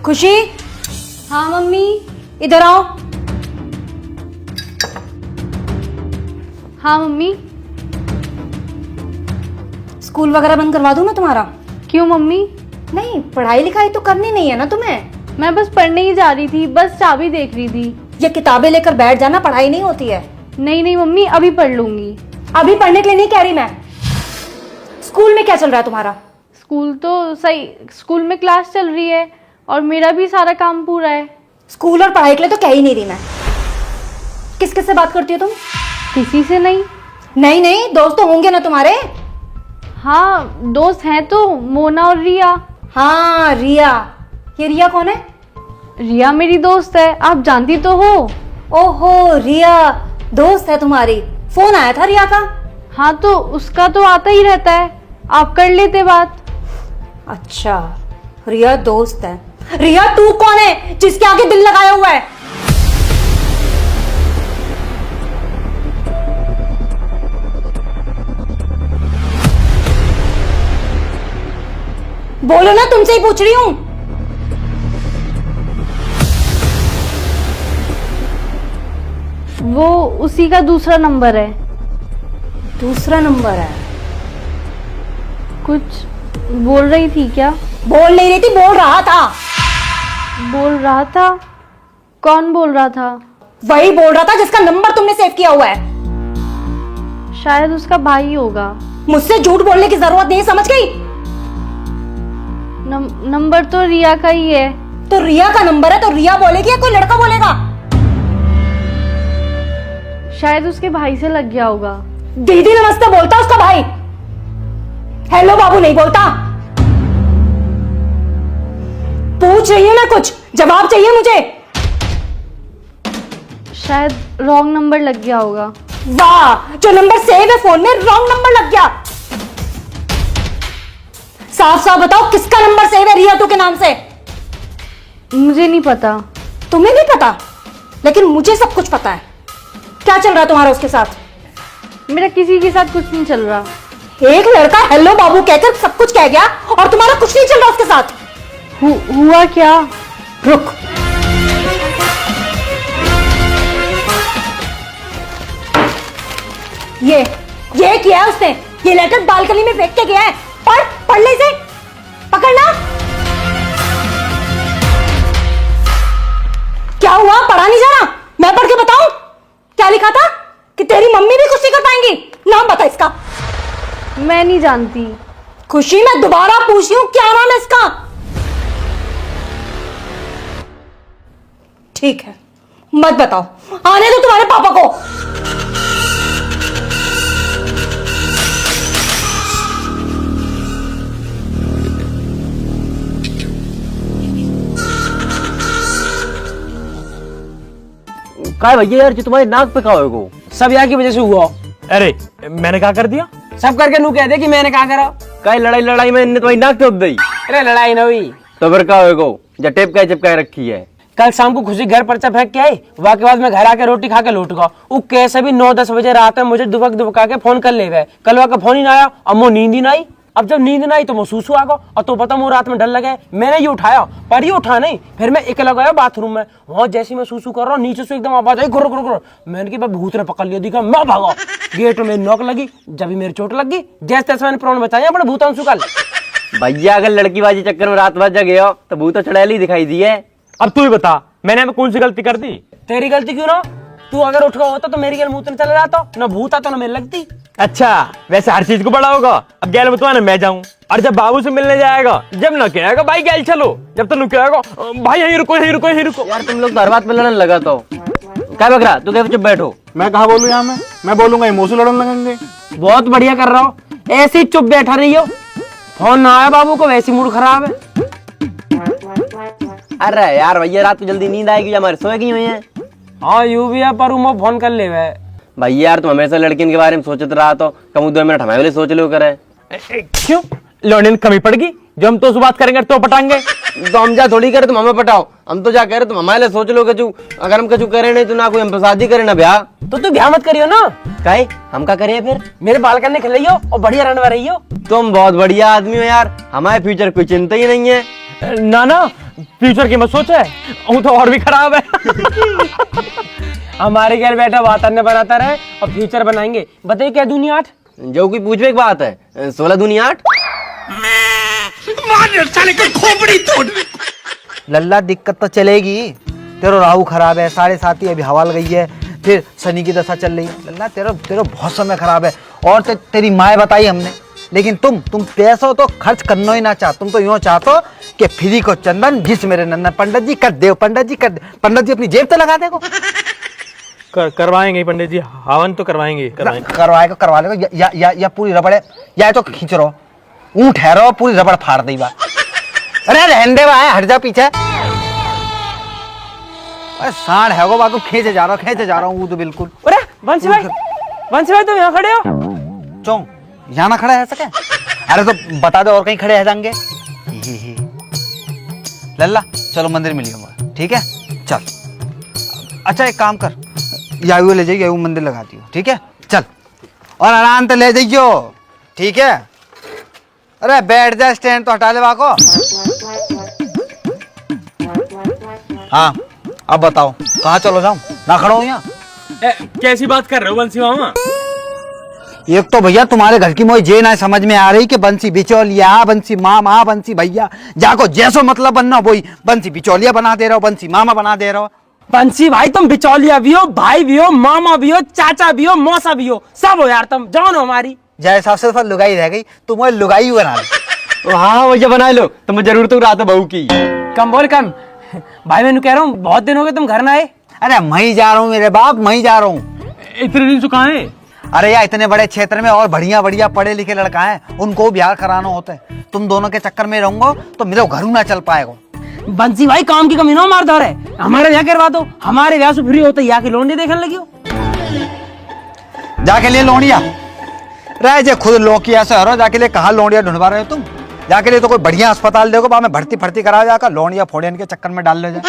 खुशी। हाँ मम्मी। इधर आओ। हाँ मम्मी। स्कूल वगैरह बंद करवा दूं मैं तुम्हारा? क्यों मम्मी? नहीं, पढ़ाई लिखाई तो करनी नहीं है ना तुम्हें? मैं बस पढ़ने ही जा रही थी, बस चाबी देख रही थी। ये किताबें लेकर बैठ जाना, पढ़ाई नहीं होती है। नहीं नहीं मम्मी, अभी पढ़ लूंगी। अभी पढ़ने के लिए नहीं कह रही मैं। स्कूल में क्या चल रहा है तुम्हारा? स्कूल तो सही, स्कूल में क्लास चल रही है और मेरा भी सारा काम पूरा है। स्कूल और पढ़ाई के लिए तो कह ही नहीं रही मैं। किस किस से बात करती हो तुम? किसी से नहीं। नहीं नहीं, दोस्त तो होंगे ना तुम्हारे। हाँ दोस्त हैं तो, मोना और रिया। हाँ रिया। ये रिया कौन है? रिया मेरी दोस्त है, आप जानती तो हो। ओहो, रिया दोस्त है तुम्हारी। फोन आया था रिया का। हाँ तो उसका तो आता ही रहता है, आप कर लेते बात। अच्छा, रिया दोस्त है। रिया तू कौन है जिसके आगे दिल लगाया हुआ है? बोलो ना, तुमसे ही पूछ रही हूं। वो उसी का दूसरा नंबर है। दूसरा नंबर है? कुछ बोल रही थी क्या? बोल नहीं रही थी, बोल रहा था। बोल रहा था? कौन बोल रहा था? वही बोल रहा था जिसका नंबर तुमने सेव किया हुआ है। शायद उसका भाई होगा। मुझसे झूठ बोलने की जरूरत नहीं, समझ गई? नंबर तो रिया का ही है। तो रिया का नंबर है तो रिया बोलेगी या कोई लड़का बोलेगा? शायद उसके भाई से लग गया होगा। दीदी नमस्ते बोलता उसका भाई, हेलो बाबू नहीं बोलता। पूछ रही हूं मैं, कुछ जवाब चाहिए मुझे। शायद रॉन्ग नंबर लग गया होगा। वाह, जो नंबर सेव है फोन में रॉन्ग नंबर लग गया। साफ साफ बताओ किसका नंबर सेव है रिया तू के नाम से? मुझे नहीं पता। तुम्हें नहीं पता? लेकिन मुझे सब कुछ पता है। क्या चल रहा है तुम्हारा उसके साथ? मेरा किसी के साथ कुछ नहीं चल रहा। एक लड़का हेलो बाबू कहकर सब कुछ कह गया और तुम्हारा कुछ नहीं चल रहा उसके साथ। हुआ क्या? रुक, ये किया है उसने। ये लेटर बालकनी में फेंक के गया है। पढ़ ले इसे, पकड़ना। क्या हुआ, पढ़ा नहीं जा रहा? मैं पढ़ के बताऊं क्या लिखा था? कि तेरी मम्मी भी कुछ नहीं कर पाएंगी। नाम बता इसका। मैं नहीं जानती। खुशी, मैं दोबारा पूछ रही हूं, क्या नाम है इसका? ठीक है, मत बताओ, आने दो तुम्हारे पापा को। काय भैया यार, जो तुम्हारे नाक पे का होगा सब यहाँ की वजह से हुआ। अरे मैंने क्या कर दिया? सब करके नू कह दे कि मैंने कहा करा। काय लड़ाई में इनने तुम्हारी नाक तोड़ दी। अरे लड़ाई ना हुई। तो फिर का होगा जो टेप का चिपकाए रखी है? कल शाम को खुशी घर पर्चा फेंक के आई, वहाँ के बाद मैं घर आके रोटी खा के लौट गया। वो कैसे भी 9-10 बजे रात में मुझे दुबका के फोन कर ले गए। कल वहाँ का फोन ही ना आया, अब वो नींद ही ना आई। अब जब नींद ना आई तो मैं सूसू आ गया, और तो पता मुझे रात में डर लगे। मैंने ये उठाया पर ये उठा नहीं। फिर मैं अकेला गया बाथरूम में। वहां जैसे मैं सूसू कर रहा हूँ, नीचे से एकदम आवाज आई गुर गुर गुर। मैंने कहा भूत ने पकड़ लिया, दिखा मैं भागा। गेट में नॉक लगी, जब भी मेरी चोट लगी, जैसे तैसे मैंने प्राण बचाया अपने भूतांशु कल। भैया अगर लड़कीबाजी चक्कर में रात भर जगे हो तो भूत चुड़ैल ही दिखाई दी है। अब तू ही बता, मैंने कौन सी गलती कर दी? तेरी गलती क्यों ना? तू अगर उठ गया होता तो मेरी गल मुंह चला जाता, ना भूत आता ना मेरे लगती। अच्छा, वैसे हर चीज को बड़ा होगा। अब गैल में तो मैं जाऊं, और जब बाबू से मिलने जाएगा, जब ना कहेगा भाई गैल चलो, जब तो कहेगा भाई यहीं रुको यहीं रुको यहीं रुको। यार तुम लोग तो हर बात पे लड़ने लगा। तो क्या बकरा, तू कहीं चुप बैठो। मैं कहा बोलूं यहाँ में? मैं बोलूंगा मुंह से लड़ने लगेंगे। बहुत बढ़िया कर रहा हो, ऐसे ही चुप बैठा रही हो। फोन ना आया बाबू को, वैसे मूड खराब है। अरे यार भैया, रात को जल्दी नींद आएगी, हमारे सोए की हुई है। हाँ यू भी है, पर वो फोन कर ले वे। भैया यार तुम हमेशा लड़कियों के बारे में सोचते रहा तो कम 2 मिनट हमारे लिए सोच लो करे। क्यों लौंडे ने कमी पड़गी? जो हम तो उस बात करेंगे तो पटाएंगे। तो हम जा थोड़ी करे तुम हमें पटाओ, हम तो जा कह रहे तुम हमारे लिए सोच लो। कचू अगर हम कचू करे नहीं तो ना कोई हम शादी करे ना ब्याह। तो तू ब्याह मत करियो ना। काहे हम का करिए फिर? मेरे बाल करने खिलाइयो और बढ़िया रहने रही हो। तुम बहुत बढ़िया आदमी हो यार, हमारे फ्यूचर कोई चिंता ही नहीं है। ना ना, फ्यूचर की मत सोचे, वो तो और भी खराब है। हमारे घर बैठा वातावरण बनाता रहे और फ्यूचर बनाएंगे। बताइए क्या दुनिया 8? जो कोई पूछने की बात है, 16 दूनी 8। लल्ला दिक्कत तो चलेगी, तेरा राहु खराब है, 7.5 अभी हवा लग गई है, फिर शनि की दशा चल रही है। लल्ला तेरा बहुत समय खराब है। और तेरी माँ बताई हमने, लेकिन तुम पैसों तो खर्च करना ही ना चाहते। तुम तो यूँ चाहते कि फ्री को चंदन जिस मेरे नंदन, पंडित जी कर दे, पंडित जी कर दे। पंडित जी अपनी जेब तो लगा देगो। करवाएंगे पंडित जी, हवन तो करवाएंगे। करवा लेगा या पूरी रबड़ है, या तो खींच रहो, ऊँट ठहरो, पूरी रबड़ फाड़ दी बात। अरे रहने दे भाई, हट जा पीछे। अरे सांड है वो, बाको खींचे जा रहा हूँ तो बिल्कुल। अरे वंशी भाई तुम यहाँ खड़े हो? चौ यहाँ ना खड़ा है सके? अरे तो बता दो और कहीं खड़े है जाएंगे। लल्ला चलो मंदिर मिलिए, ठीक है? चल अच्छा एक काम कर, यायू ले जाइए, यायू मंदिर लगाती हो, ठीक है? चल और आराम से ले जाइयो, ठीक है? अरे बैठ जा, स्टैंड तो हटा ले बाको। हाँ अब बताओ कहाँ चलो जाऊं, ना खड़ा हूँ यहाँ। कैसी बात कर रहे हो बंसी मामा? एक तो भैया तुम्हारे घर की मोई जे ना समझ में आ रही कि बंसी बिचौलिया, बंसी मामा, बंसी भैया, जाको जैसो मतलब बनना वही बंसी बिचौलिया बना दे रहे हो, बंसी मामा बना दे रहे हो। बंसी भाई तुम बिचौलिया भी हो, भाई भी हो, मामा भी हो, चाचा भी हो, मौसा भी हो, सब हो यार, तुम जान हो हमारी। जैसे हिसाब से लुगाई रह गई, तुम वो लुगाई बना लो। हाँ भैया बना लो, तो मैं जरूर तो रहा था बहू की। कम बोल कम। भाई मैं कह रहा हूँ बहुत दिन हो गए तुम घर ना आए। अरे मैं ही जा रहा हूँ मेरे बाप, मैं ही जा रहा हूँ। इतने दिन से कहाँ है? अरे यार इतने बड़े क्षेत्र में और बढ़िया बढ़िया पढ़े लिखे लड़का है, उनको ब्याह कराना होता है। तुम दोनों के चक्कर में रहूंगा तो मेरे घर ना चल पाएगा। बंसी भाई काम की कमी ना मार दो रे, हमारे ब्याह करवा दो, हमारे ब्याह से फ्री होते यहाँ की लोन देखने लगी हो। जाके लिए लोनिया रह जे खुद लोकिया से हरो, जाके लिए कहाँ लोनिया ढूंढवा रहे हो तुम? जाके लिए तो कोई बढ़िया अस्पताल देखो, बाद में भर्ती करा जाकर लोनिया फोड़ियन के चक्कर में डाल ले जाए।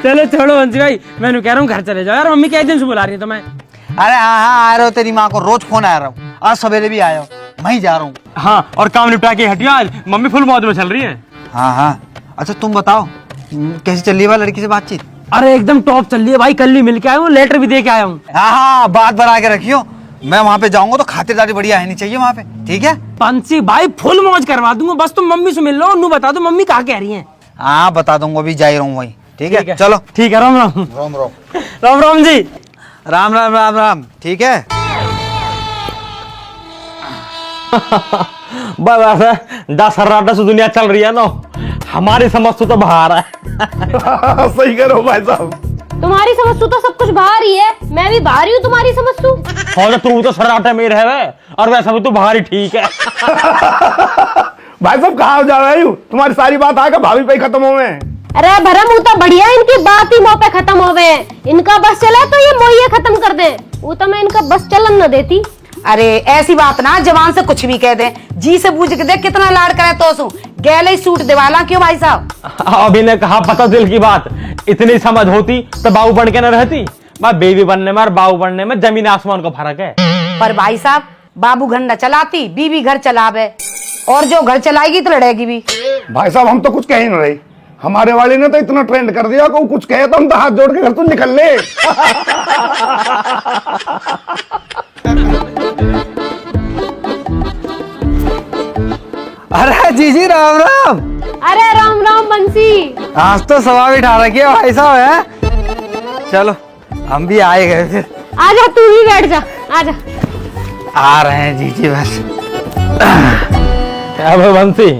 चलो छोड़ो बंसी भाई, मैं कह रहा हूँ घर चले जाओ यार, मम्मी क्या दिन से बुला रही है तुम्हें। अरे हाँ आ रहे हो, तेरी माँ को रोज फोन आ रहा हूँ, आज सवेरे भी आया हो, मैं ही जा रहा हूँ। हाँ और काम निपटा के हटिया, आज मम्मी फुल मौज में चल रही है। हाँ अच्छा तुम बताओ कैसी चल रही है लड़की से बातचीत? अरे एकदम टॉप चल रही है भाई, कल ही मिल के आया हूँ, लेटर भी दे के आया हूँ। हाँ बात बना के रखियो, मैं वहाँ पे जाऊंगा तो खातिरदारी बढ़िया है नहीं चाहिए वहाँ पे, ठीक है? बंसी भाई फुल मौज करवा दूंगा, बस तुम मम्मी से मिल लो, नू बता दो मम्मी कहाँ कह रही है। हाँ बता दूंगा, अभी जा ही रहा हूँ वही, ठीक है? चलो ठीक है, राम राम। राम राम राम राम जी। राम राम राम राम, ठीक है? बस 10 से दुनिया चल रही है ना, हमारी समझ तो बाहर है। सही करो भाई साहब। तुम्हारी समझ तो सब कुछ बाहर ही है, मैं भी बाहर ही हूँ तुम्हारी समझ तू। और तू तो सराटे में रहे, और वैसा भी तू बाहर ही ठीक है। भाई साहब कहाँ जा रहे हो? तुम्हारी सारी बात आकर भाभी पे खत्म हो गए। अरे भरम वो तो बढ़िया, इनकी बात ही मुंह पे खत्म हो गए। इनका बस चला तो ये मोहिए खत्म कर दे, वो तो मैं इनका बस चलन न देती। अरे ऐसी बात ना जवान से कुछ भी कह दे, जी से पूछ के देख कितना लाड़ करे तो सू गैले सूट दिवाला क्यों भाई साहब? अभी ने कहा पता दिल की बात, इतनी समझ होती तो बाबू बन के न रहती। मैं बेबी बनने में और बाबू बनने में जमीन आसमान का फर्क है। पर भाई साहब बाबू घर न चलाती, बीवी घर चलावे, और जो घर चलाएगी तो लड़ेगी भी। भाई साहब हम तो कुछ कह ही नहीं रही, हमारे वाले ने तो इतना ट्रेंड कर दिया कि वो कुछ कहे तो हम तो हाथ जोड़ के घर तो निकल ले। अरे जी राम राम। अरे राम राम बंसी। आज तो सवा भी ठा रखी है भाई साहब है। चलो हम भी आए गए फिर। आजा तू ही बैठ जा, आजा। आ रहे हैं जी बस। बंसी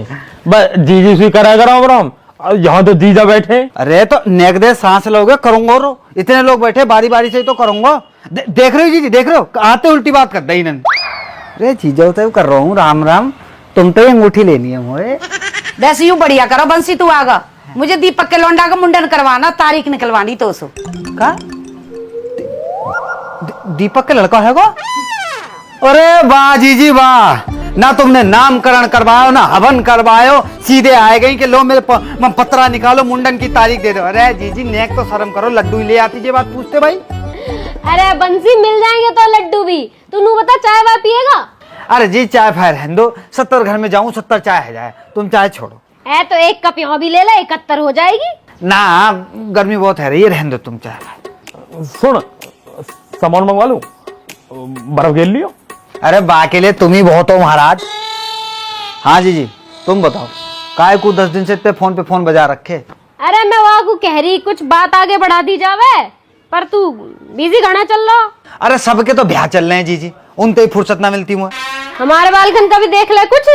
जीजी सी करेगा राम राम, यहाँ तो जीजा बैठे। अरे तो नेक दे सांस लोगे करूंगा, रो इतने लोग बैठे बारी बारी से तो करूंगा। देख रहे हो जी, देख रहे हो आते उल्टी बात कर दे। अरे जीजा तो कर रहा हूँ राम राम, तुम तो ये अंगूठी लेनी है मोए। वैसे यूं बढ़िया करो बंसी, तू आगा मुझे दीपक के लौंडा का मुंडन करवाना, तारीख निकलवानी तो सो का दीपक के लड़का है वो? अरे वाह जीजी वाह, ना तुमने नामकरण करवायो ना हवन करवायो, सीधे आए गई कि लो मेरे पत्रा निकालो मुंडन की तारीख दे दो। अरे जीजी नेक तो शर्म करो, लड्डू ही ले आती ये बात पूछते भाई। अरे बंसी मिल जाएंगे तो लड्डू भी, तू नू बता चाय वाय पिएगा? अरे जी चाय फाय रहने दो, 70 घर में जाऊं 70 चाय है जाए, तुम चाय छोड़ो। है तो एक कप यहाँ भी ले ले, 71 हो जाएगी। ना गर्मी बहुत है रही, रहने दो तुम चाय। सुन, सामान मंगवा लूं, बर्फ घेर लियो। अरे बा के लिए तुम ही बहुत हो महाराज। हाँ जी तुम बताओ, काय को 10 दिन से पे फोन बजा रखे। अरे मैं वहाँ को कह रही कुछ बात आगे बढ़ा दी जावे, पर तू बिजी घना चल रहा। अरे सबके तो ब्याह चल रहे हैं जी, उनते ही फुर्सत ना मिलती मुझे। हमारे बालकन का भी देख ले कुछ।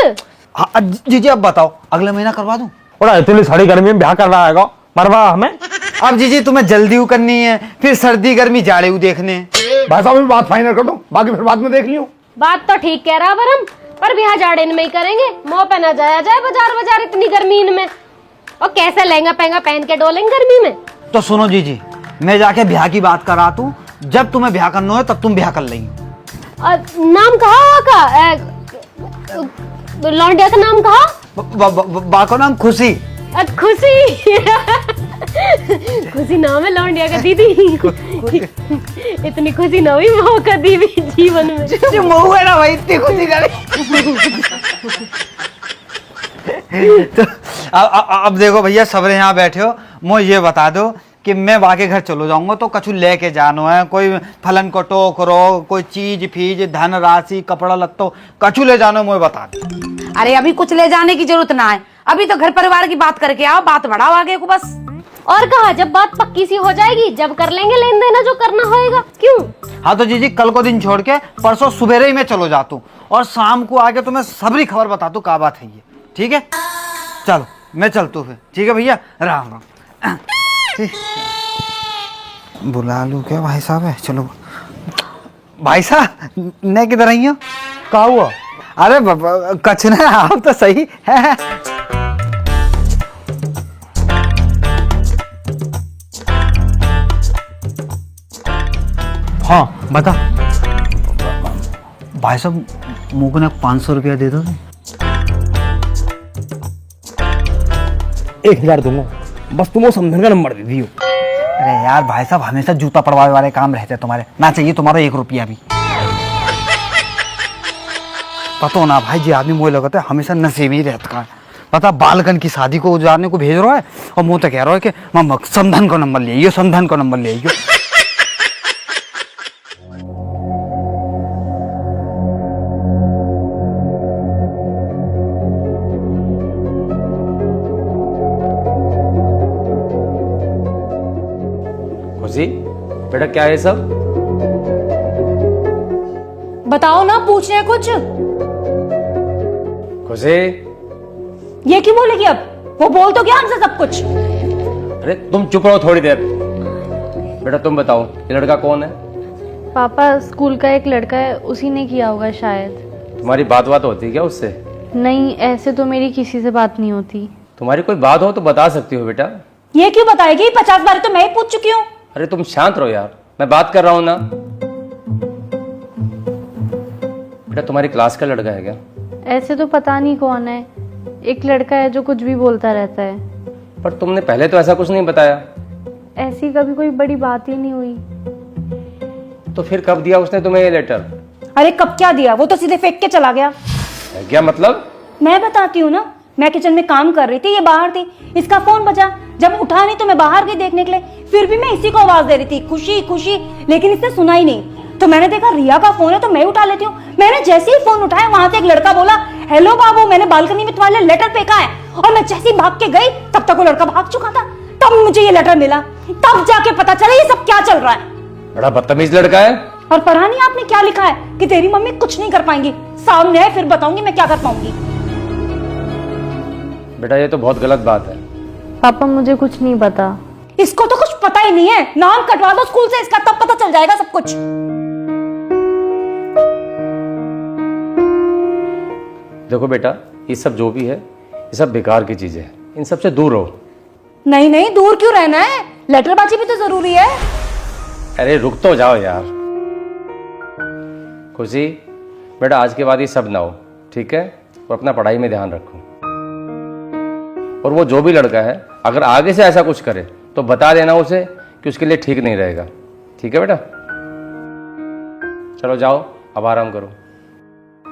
हाँ जी अब बताओ, अगले महीना करवा दूं? और इतनी सारी गर्मी में ब्याह कर रहा है मरवा हमें। अब जी तुम्हें जल्दी करनी है, फिर सर्दी गर्मी जाड़े देखने। भाई साहब बात फाइनल कर दो, बाकी फिर बाद में देख लियो। बात तो ठीक कह रहा बरम, पर ब्याह जाड़े में ही करेंगे, मुंह पे ना जाया जाए बाजार इतनी गर्मी में। और कैसे लहंगा पहंगा पहन के डोलेंगे गर्मी में। तो सुनो जी मैं जाके ब्याह की बात करा तू, जब तुम्हें ब्याह करना है तब तुम ब्याह कर लेंगे। नाम कहा का? लौंडिया का नाम कहा? बा का नाम खुशी। खुशी खुशी नाम है लौंडिया का दीदी। इतनी खुशी ना हुई मौका दी भी जीवन में। मऊ है ना भाई, इतनी खुशी ना। तो अब देखो भैया, सबरे यहाँ बैठे हो, मुझे ये बता दो कि मैं वाके घर चलो जाऊंगा तो कछु लेके जानो है, कोई फलन को टोकरो, कोई चीज फीज धन राशि कपड़ा लत्तो कछु ले जानो, मुझे बता दो। अरे अभी कुछ ले जाने की जरूरत ना है, अभी तो घर परिवार की बात करके आओ, बात बढ़ाओ आगे को बस। और कहा जब बात पक्की सी हो जाएगी जब कर लेंगे लेन देना जो करना होएगा। क्यों? हाँ तो जी कल को दिन छोड़ के परसों सुबह ही मैं चलो जाता हूँ, और शाम को आके तुम्हें सबरी खबर बता दू क्या बात है ये। ठीक है चलो मैं चलता हूँ फिर। ठीक है भैया, राम राम। बुला लूँ क्या भाई साहब है? चलो भाई साहब ने किधर आई हो? क्या हुआ? अरे कछ ना, आप तो सही है। हाँ बता भाई साहब, मुझको ना 500 रुपया दे दो। 1000 दूंगा, बस तुम वो समझन का नंबर दे दियो। अरे यार भाई साहब, हमेशा जूता पड़वाने वाले काम रहते हैं तुम्हारे, ना चाहिए तुम्हारा 1 रुपया भी। पता ना भाई जी, आदमी मुझे लगता है हमेशा नशे में ही रहता है। पता बालकन की शादी को उजारने को भेज रहा है और मुँह तो कह रहा है कि मामा समधन का नंबर ले आइयो, समधन का नंबर ले आइयो। खुशी बेटा क्या है सब? बताओ ना, पूछ रहे कुछ। खुशी ये क्यों बोलेगी अब? वो बोल तो गया हमसे सब कुछ। अरे तुम चुप रहो थोड़ी देर। बेटा तुम बताओ ये लड़का कौन है? पापा स्कूल का एक लड़का है, उसी ने किया होगा शायद। तुम्हारी बात होती है क्या उससे? नहीं, ऐसे तो मेरी किसी से बात नहीं होती। तुम्हारी कोई बात हो तो बता सकती हो बेटा। ये क्यों बताएगी? 50 बार तो मैं ही पूछ चुकी हूँ। अरे तुम शांत रहो यार, मैं बात कर रहा हूं ना। बेटा तुम्हारी क्लास का लड़का है क्या? ऐसे तो पता नहीं कौन है, एक लड़का है जो कुछ भी बोलता रहता है। पर तुमने पहले तो ऐसा कुछ नहीं बताया। ऐसी कभी कोई बड़ी बात ही नहीं हुई। तो फिर कब दिया उसने तुम्हें ये लेटर? अरे कब क्या दिया, वो तो सीधे फेंक के चला गया। क्या मतलब? मैं बताती हूँ ना, मैं किचन में काम कर रही थी, ये बाहर थी, इसका फोन बजा, जब उठा नहीं तो मैं बाहर गई देखने के लिए, फिर भी मैं इसी को आवाज दे रही थी खुशी खुशी, लेकिन इसने सुना ही नहीं। तो मैंने देखा रिया का फोन है तो मैं उठा लेती हूँ। मैंने जैसे ही फोन उठाया वहां से एक लड़का बोला, हेलो बाबू, मैंने बालकनी में तुम्हारे लिए लेटर फेंका है। और मैं जैसे ही भाग के गई तब तक वो लड़का भाग चुका था। तब मुझे ये लेटर मिला, तब जाके पता चला ये सब क्या चल रहा है। बड़ा बदतमीज लड़का है। और पढ़ा नहीं आपने क्या लिखा है कि तेरी मम्मी कुछ नहीं कर पाएंगी, सामने है फिर बताऊंगी मैं क्या कर पाऊंगी। बेटा ये तो बहुत गलत बात है। पापा मुझे कुछ नहीं पता। इसको तो कुछ पता ही नहीं है, नाम कटवा दो स्कूल से इसका, तब पता चल जाएगा सब कुछ। देखो बेटा, ये सब जो भी है ये सब बेकार की चीजें हैं, इन सब से दूर रहो। नहीं नहीं, दूर क्यों रहना है, लेटरबाजी भी तो जरूरी है। अरे रुक तो जाओ यार। खुशी बेटा, आज के बाद ये सब ना हो, ठीक है? और अपना पढ़ाई में ध्यान रखो। और वो जो भी लड़का है अगर आगे से ऐसा कुछ करे तो बता देना उसे कि उसके लिए ठीक नहीं रहेगा। ठीक है बेटा? चलो जाओ, अब आराम करो।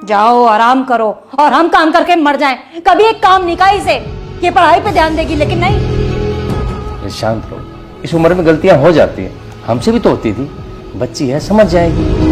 जाओ आराम करो और हम काम करके मर जाएं। कभी एक काम नहीं कहा इसे, ये पढ़ाई पे ध्यान देगी लेकिन नहीं। शांत रहो, इस उम्र में गलतियां हो जाती हैं, हमसे भी तो होती थी। बच्ची है, समझ जाएगी।